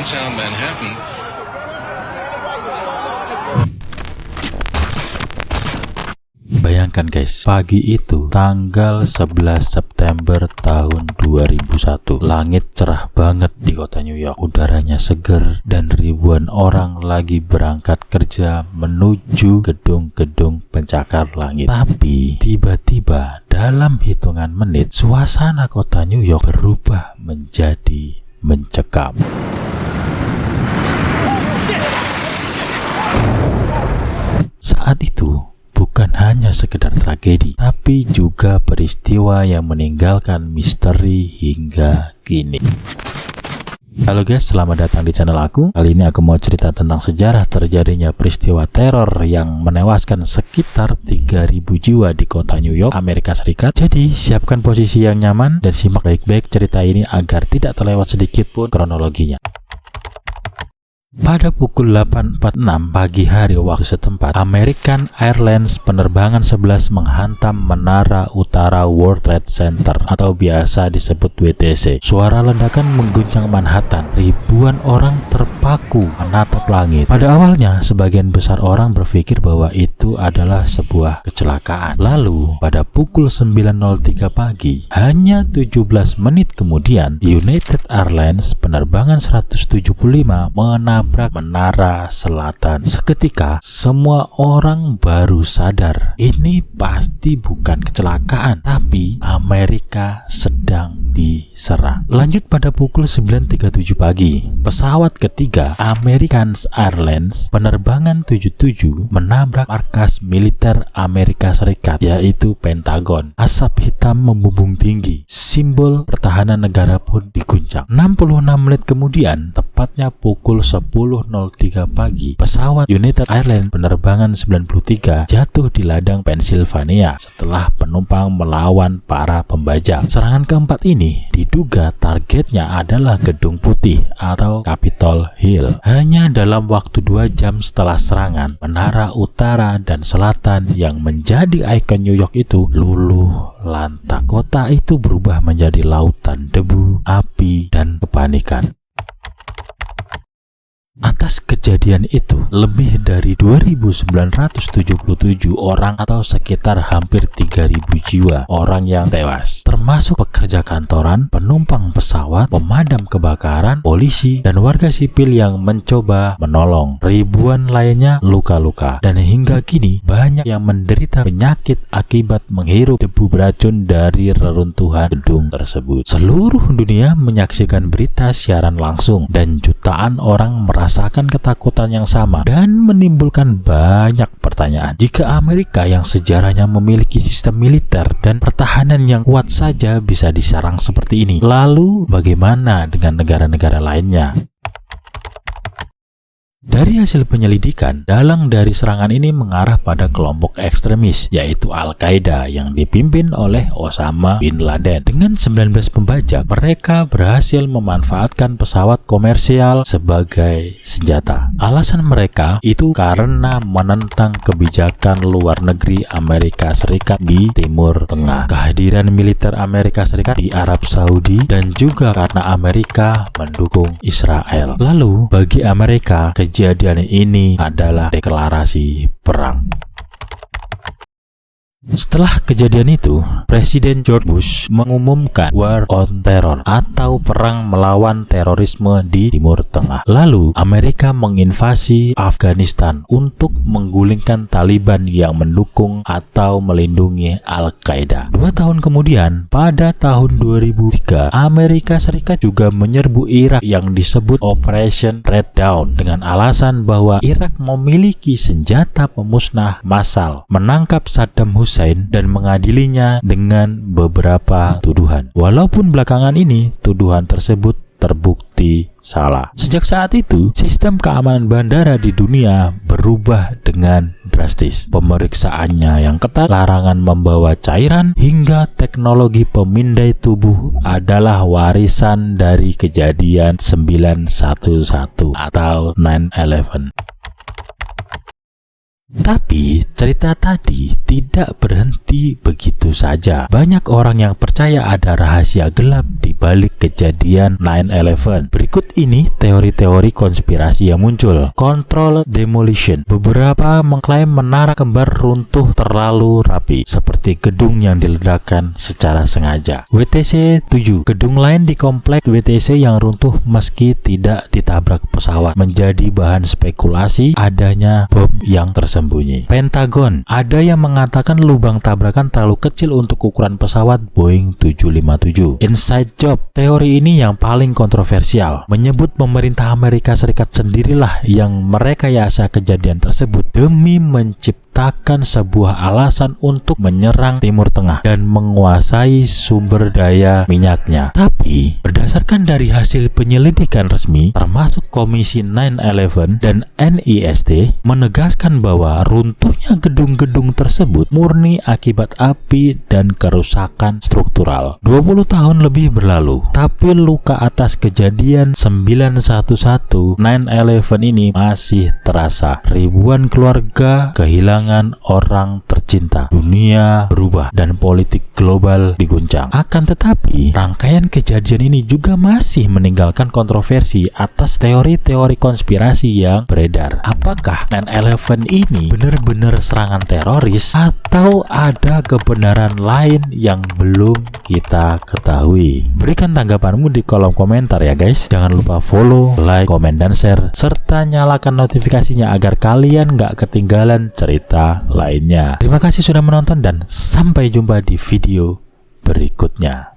downtown Manhattan. Bayangkan guys, pagi itu tanggal 11 September tahun 2001. Langit cerah banget di kota New York. Udaranya seger dan ribuan orang lagi berangkat kerja menuju gedung-gedung pencakar langit. Tapi tiba-tiba dalam hitungan menit suasana kota New York berubah menjadi mencekam. Saat itu bukan hanya sekedar tragedi, tapi juga peristiwa yang meninggalkan misteri hingga kini. Halo guys, selamat datang di channel aku. Kali ini aku mau cerita tentang sejarah terjadinya peristiwa teror yang menewaskan sekitar 3.000 jiwa di kota New York, Amerika Serikat. Jadi siapkan posisi yang nyaman dan simak baik-baik cerita ini agar tidak terlewat sedikit pun kronologinya. Pada pukul 8.46 pagi hari waktu setempat, American Airlines penerbangan 11 menghantam Menara Utara World Trade Center atau biasa disebut WTC. Suara ledakan mengguncang Manhattan. Ribuan orang terpaku menatap langit. Pada awalnya, sebagian besar orang berpikir bahwa itu adalah sebuah kecelakaan. Lalu, pada pukul 9.03 pagi, hanya 17 menit kemudian, United Airlines penerbangan 175 menabrak Menara Selatan. Seketika semua orang baru sadar ini pasti bukan kecelakaan, tapi Amerika sedang diserang. Lanjut pada pukul 9.37 pagi, pesawat ketiga American Airlines penerbangan 77 menabrak markas militer Amerika Serikat, yaitu Pentagon. Asap hitam membumbung tinggi, simbol pertahanan negara pun diguncang. 66 menit kemudian, tepatnya pukul 10.03 pagi, pesawat United Airlines penerbangan 93 jatuh di ladang Pennsylvania setelah penumpang melawan para pembajak. Serangan keempat ini diduga targetnya adalah Gedung Putih atau Capitol Hill. Hanya dalam waktu 2 jam setelah serangan, Menara Utara dan Selatan yang menjadi ikon New York itu luluh lantak. Kota itu berubah menjadi lautan debu, api, dan kepanikan. Atas kejadian itu, lebih dari 2.977 orang atau sekitar hampir 3.000 jiwa orang yang tewas, termasuk pekerja kantoran, penumpang pesawat, pemadam kebakaran, polisi, dan warga sipil yang mencoba menolong. Ribuan lainnya luka-luka, dan hingga kini banyak yang menderita penyakit akibat menghirup debu beracun dari reruntuhan gedung tersebut. Seluruh dunia menyaksikan berita siaran langsung, dan jutaan orang merasakan ketakutan yang sama dan menimbulkan banyak pertanyaan. Jika Amerika yang sejarahnya memiliki sistem militer dan pertahanan yang kuat saja bisa diserang seperti ini, lalu bagaimana dengan negara-negara lainnya? Dari hasil penyelidikan, dalang dari serangan ini mengarah pada kelompok ekstremis, yaitu Al-Qaeda yang dipimpin oleh Osama bin Laden. Dengan 19 pembajak, mereka berhasil memanfaatkan pesawat komersial sebagai senjata. Alasan mereka itu karena menentang kebijakan luar negeri Amerika Serikat di Timur Tengah, kehadiran militer Amerika Serikat di Arab Saudi, dan juga karena Amerika mendukung Israel. Lalu, bagi Amerika, kejadian ini adalah deklarasi perang. Setelah kejadian itu, Presiden George Bush mengumumkan War on Terror atau perang melawan terorisme di Timur Tengah. Lalu, Amerika menginvasi Afghanistan untuk menggulingkan Taliban yang mendukung atau melindungi Al-Qaeda. 2 tahun kemudian, pada tahun 2003, Amerika Serikat juga menyerbu Irak yang disebut Operation Red Dawn dengan alasan bahwa Irak memiliki senjata pemusnah massal, menangkap Saddam Hussein dan mengadilinya dengan beberapa tuduhan. Walaupun belakangan ini tuduhan tersebut terbukti salah. Sejak saat itu, sistem keamanan bandara di dunia berubah dengan drastis. Pemeriksaannya yang ketat, larangan membawa cairan, hingga teknologi pemindai tubuh adalah warisan dari kejadian 9/11 atau 9/11. Tapi cerita tadi tidak berhenti begitu saja. Banyak orang yang percaya ada rahasia gelap di balik kejadian 9/11. Berikut ini teori-teori konspirasi yang muncul. Control demolition. Beberapa mengklaim menara kembar runtuh terlalu rapi, seperti gedung yang diledakkan secara sengaja. WTC 7. Gedung lain di komplek WTC yang runtuh meski tidak ditabrak pesawat, menjadi bahan spekulasi adanya bom yang tersembunyi. Pentagon. Ada yang mengatakan lubang tabrakan terlalu kecil untuk ukuran pesawat Boeing 757. Inside job. Teori ini yang paling kontroversial, menyebut pemerintah Amerika Serikat sendirilah yang merekayasa kejadian tersebut demi menciptakan sebuah alasan untuk menyerang Timur Tengah dan menguasai sumber daya minyaknya. Tapi berdasarkan dari hasil penyelidikan resmi, termasuk Komisi 9/11 dan NIST, menegaskan bahwa runtuhnya gedung-gedung tersebut murni akibat api dan kerusakan struktural. 20 tahun lebih berlalu, tapi luka atas kejadian 9/11 9/11 ini masih terasa. Ribuan keluarga kehilangan orang tercinta, dunia berubah, dan politik global diguncang. Akan tetapi, rangkaian kejadian ini juga masih meninggalkan kontroversi atas teori-teori konspirasi yang beredar. Apakah 9/11 ini benar-benar serangan teroris atau ada kebenaran lain yang belum kita ketahui? Berikan tanggapanmu di kolom komentar ya guys. Jangan lupa follow, like, komen, dan share, serta nyalakan notifikasinya agar kalian gak ketinggalan cerita lainnya. Terima kasih sudah menonton dan sampai jumpa di video berikutnya.